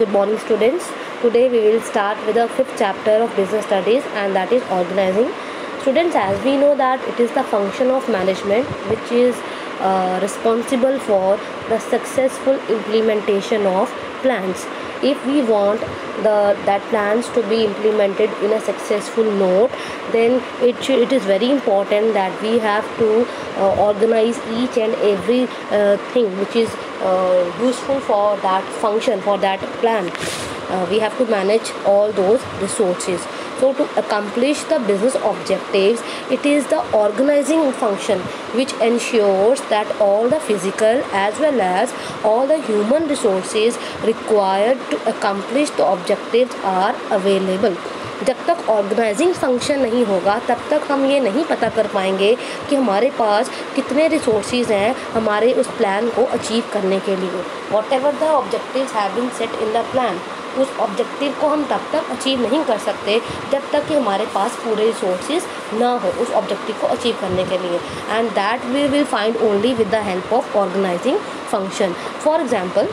Good morning, students. Today we will start with the fifth chapter of business studies, and that is organizing. Students, as we know that it is the function of management which is responsible for the successful implementation of plans. If we want that plans to be implemented in a successful note, then it is very important that we have to organize each and every thing which is useful for that function, for that plan. We have to manage all those resources. So to accomplish the business objectives, it is the organizing function which ensures that all the physical as well as all the human resources required to accomplish the objectives are available. जब तक organising function नहीं होगा तब तक हम ये नहीं पता कर पाएंगे कि हमारे पास कितने रिसोर्सेज हैं हमारे उस प्लान को अचीव करने के लिए. Whatever the objectives have been set in the plan, उस ऑब्जेक्टिव को हम तब तक अचीव नहीं कर सकते जब तक कि हमारे पास पूरे रिसोर्सेज ना हो उस ऑब्जेक्टिव को अचीव करने के लिए. And that we will find only with the help of organizing function. For example,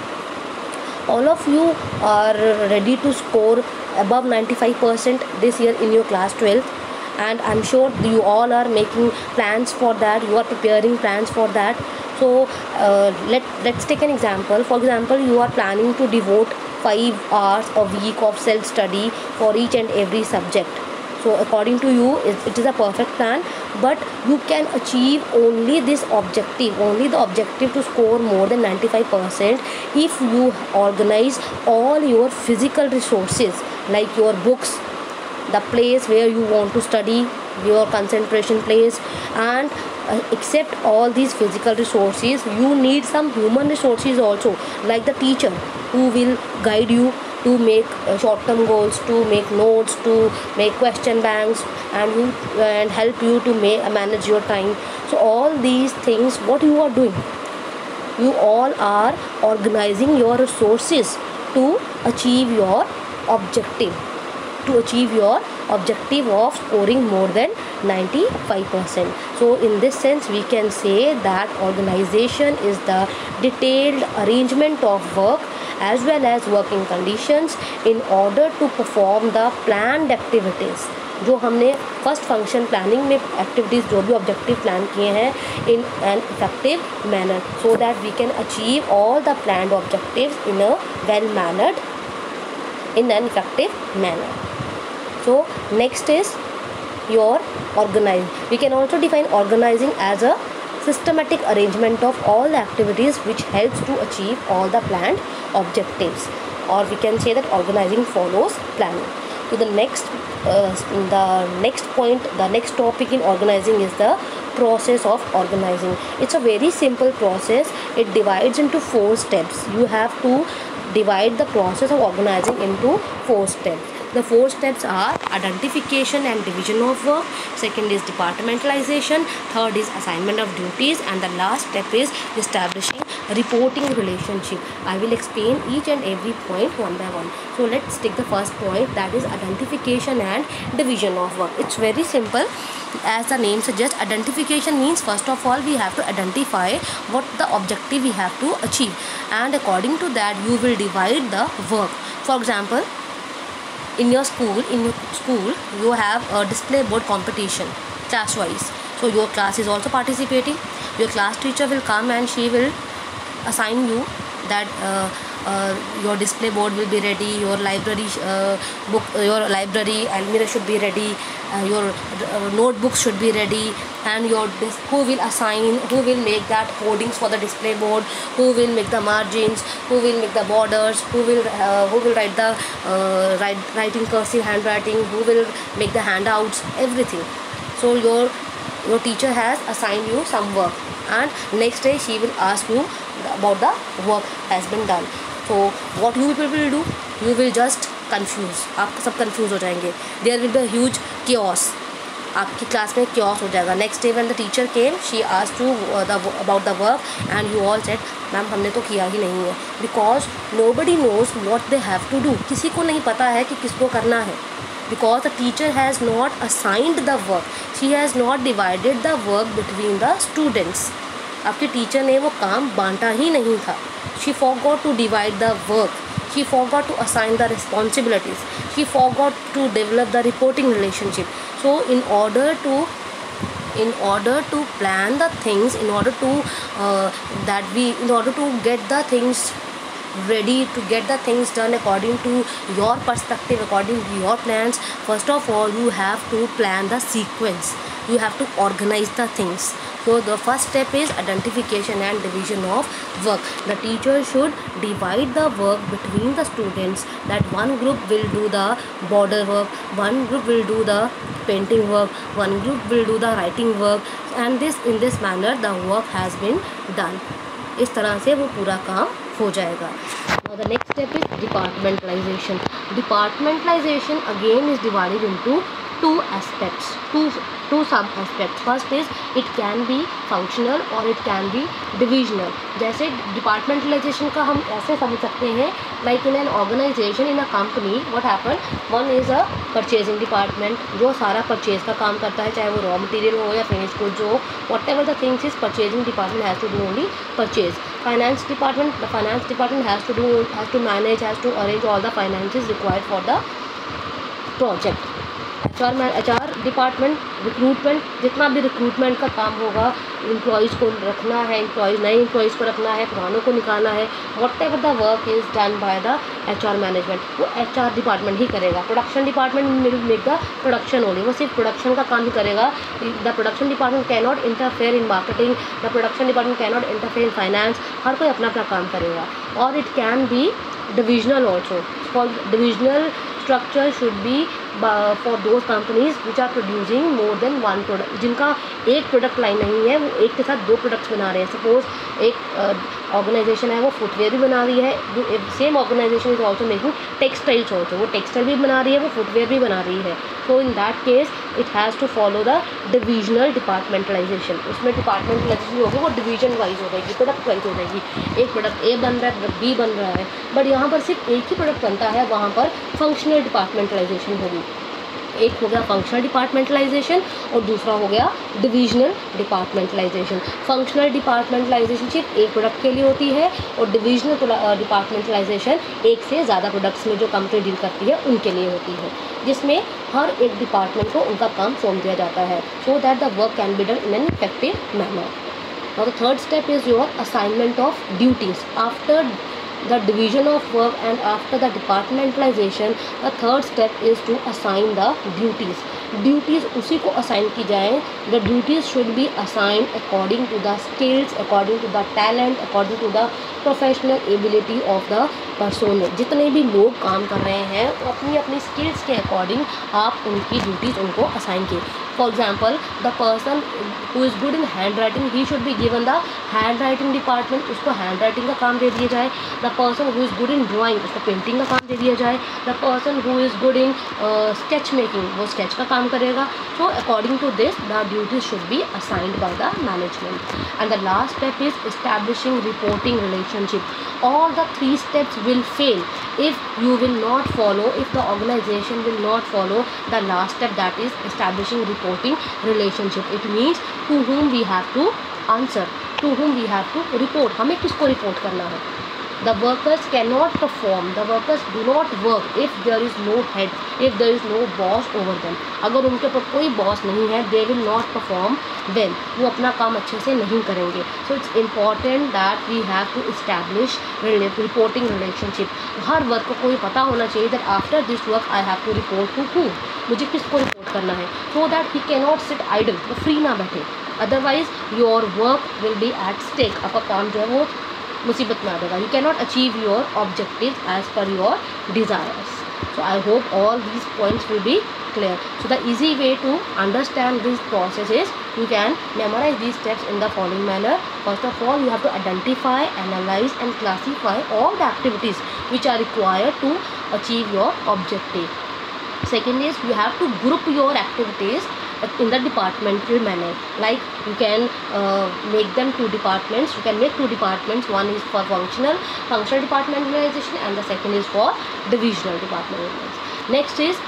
all of you are ready to score above 95% this year in your class 12th, and I'm sure you all are making plans for that, you are preparing plans for that. So let's take an example. For example, you are planning to devote 5 hours a week of self study for each and every subject. So according to you, it is a perfect plan, but you can achieve only this objective, only the objective to score more than 95% if you organize all your physical resources like your books, the place where you want to study, your concentration place, and except all these physical resources, you need some human resources also, like the teacher who will guide you to make short-term goals, to make notes, to make question banks, and help you to manage your time. So all these things, what you are doing, you all are organizing your resources to achieve your objective, of scoring more than 95%. So in this sense, we can say that organization is the detailed arrangement of work as well as working conditions in order to perform the planned activities. जो हमने first function planning में activities जो भी objective plan किए हैं in an effective manner, so that we can achieve all the planned objectives in a well mannered, in an effective manner. So next is your organizing. We can also define organizing as a systematic arrangement of all the activities which helps to achieve all the planned objectives, or we can say that organizing follows planning. So the next point, the next topic in organizing is the process of organizing. It's a very simple process. It divides into 4 steps. You have to divide the process of organizing into 4 steps. The 4 steps are identification and division of work, second is departmentalization, third is assignment of duties, and the last step is establishing reporting relationship. I will explain each and every point one by one. So let's take the first point, that is identification and division of work. It's very simple. As the name suggests, identification means first of all we have to identify what the objective we have to achieve, and according to that you will divide the work. For example, in your school you have a display board competition class wise, so your class is also participating. Your class teacher will come and she will assign you that your display board will be ready, your library almirah should be ready, your notebooks should be ready, and who will make that hoardings for the display board, who will make the margins, who will make the borders, who will write the writing cursive handwriting, who will make the handouts, everything. So your teacher has assigned you some work, and next day she will ask you about the work has been done. So what you people will do, you will just confuse, आप सब confuse हो जाएंगे. There will be a huge chaos, आपकी class में chaos हो जाएगा. Next day when the teacher came, she asked you about the work, and you all said, ma'am हमने तो किया ही नहीं है, because nobody knows what they have to do. किसी को नहीं पता है कि किसको करना है, because the teacher has not assigned the work, she has not divided the work between the students. आपके टीचर ने वो काम बांटा ही नहीं था. She forgot to divide the work. He forgot to assign the responsibilities. He forgot to develop the reporting relationship. So in order to plan the things, in order to get the things ready, to get the things done according to your perspective, according to your plans, first of all you have to plan the sequence, you have to organize the things. So the first step is identification and division of work. The teacher should divide the work between the students, that one group will do the border work, one group will do the painting work, one group will do the writing work, and in this manner the work has been done. इस तरह से वो पूरा काम हो जाएगा. Now the next step is departmentalization. Departmentalization again is divided into two aspects, two sub aspects. First is it can be functional or it can be divisional. जैसे departmentalization का हम ऐसे समझ सकते हैं, like in an organization, in a company, what happen, one is a purchasing department, जो सारा purchase का काम करता है, चाहे वो raw material हो या finished goods हो, whatever the things is, purchasing department has to do only purchase. Finance department, the finance department has to manage, has to arrange all the finances required for the project. HR department, recruitment, जितना भी recruitment का काम होगा, employees को रखना है, नए employees को रखना है, पुरानों को निकालना है, whatever the work is done by the HR management, वो HR डिपार्टमेंट ही करेगा. Production department will make the production only, वो सिर्फ प्रोडक्शन का काम ही करेगा. The production department can not interfere in marketing, the production department can not interfere in finance. हर कोई अपना अपना काम करेगा. और it can be divisional also. For divisional structure should be for those companies which are producing more than one product, जिनका एक product line नहीं है, वो एक के साथ दो प्रोडक्ट्स बना रहे हैं. सपोज एक ऑर्गेनाइजेशन है, वो फुटवेयर भी बना रही है, same organization is also making textiles also, वो टेक्सटाइल भी बना रही है, वो फुटवेयर भी बना रही है. तो in that case it has to follow the divisional departmentalization. उसमें डिपार्टमेंटलाइजेशन होगी, वो डिवीजन वाइज हो जाएगी, प्रोडक्ट वाइज हो जाएगी. एक प्रोडक्ट ए बन रहा है, प्रोडक्ट बी बन रहा है, बट यहाँ पर सिर्फ एक ही प्रोडक्ट बनता है, वहाँ पर फंक्शनल डिपार्टमेंटलाइजेशन होगी. एक हो गया फंक्शनल डिपार्टमेंटलाइजेशन और दूसरा हो गया डिविजनल डिपार्टमेंटलाइजेशन. फंक्शनल डिपार्टमेंटलाइजेशन सिर्फ एक प्रोडक्ट के लिए होती है और डिविजनल डिपार्टमेंटलाइजेशन एक से ज़्यादा प्रोडक्ट्स में जो कंपनी डील करती है उनके लिए होती है, जिसमें हर एक डिपार्टमेंट को उनका काम सौंप दिया जाता है, so that the work can be done in an effective manner. Now the third step is your assignment of duties. After the division of work and after the departmentalization, the third step is to assign the duties. Duties उसी को assign की जाए. The duties should be assign according to the skills, according to the talent, according to the professional ability of the person. जितने भी लोग काम कर रहे हैं अपनी अपनी स्किल्स के अकॉर्डिंग आप उनकी ड्यूटीज़ उनको असाइन की. For example, the person who is good in hand writing, he should be given the hand writing department, उसको हैंड राइटिंग का काम दे दिया जाए. The person who is good in drawing, उसको पेंटिंग का काम दे दिया जाए. The person who is good in sketch making, वो स्केच का काम करेगा. So according to this, the duties should be assigned by the management. And the last step is establishing reporting relationship. All the three steps will fail if you will not follow, if the organization will not follow the last step, that is establishing reporting relationship. It means to whom we have to answer, to whom we have to report. हमें किसको report करना है. The workers cannot perform, the workers do not work if there is no head, if there is no boss over them. अगर उनके ऊपर कोई boss नहीं है, they will not perform well, वो अपना काम अच्छे से नहीं करेंगे. So it's important that we have to establish reporting relationship. Her work को कोई पता होना चाहिए that after this work I have to report to who, मुझे किसको रिपोर्ट करना है, so that he cannot sit idle, वो फ्री ना बैठे. Otherwise your work will be at stake, आपका काम जो है वो मुसीबत में आ जाएगा. You can not achieve your objective as per your desires. So I hope all these points will be clear. So the easy way to understand this process is you can memorize these steps in the following manner. First of all, you have to identify, analyze and classify all the activities which are required to achieve your objective. Second is you have to group your activities in the departmental manner. Like you can make them two departments. You can make two departments. One is for functional departmentalization and the second is for divisional departmentalization. Next is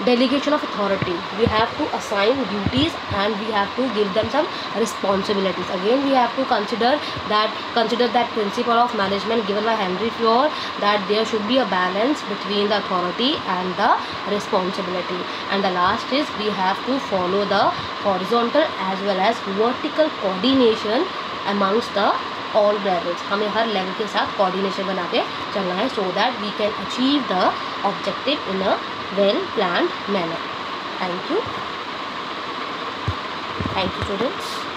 delegation of authority. We have to assign duties and we have to give them some responsibilities. Again, we have to consider that principle of management given by Henry Ford, that there should be a balance between the authority and the responsibility. And the last is we have to follow the horizontal as well as vertical coordination amongst the all levels. हमें हर level के साथ coordination बना के चलना है, so that we can achieve the objective in a well planned manner. Thank you. Thank you, students.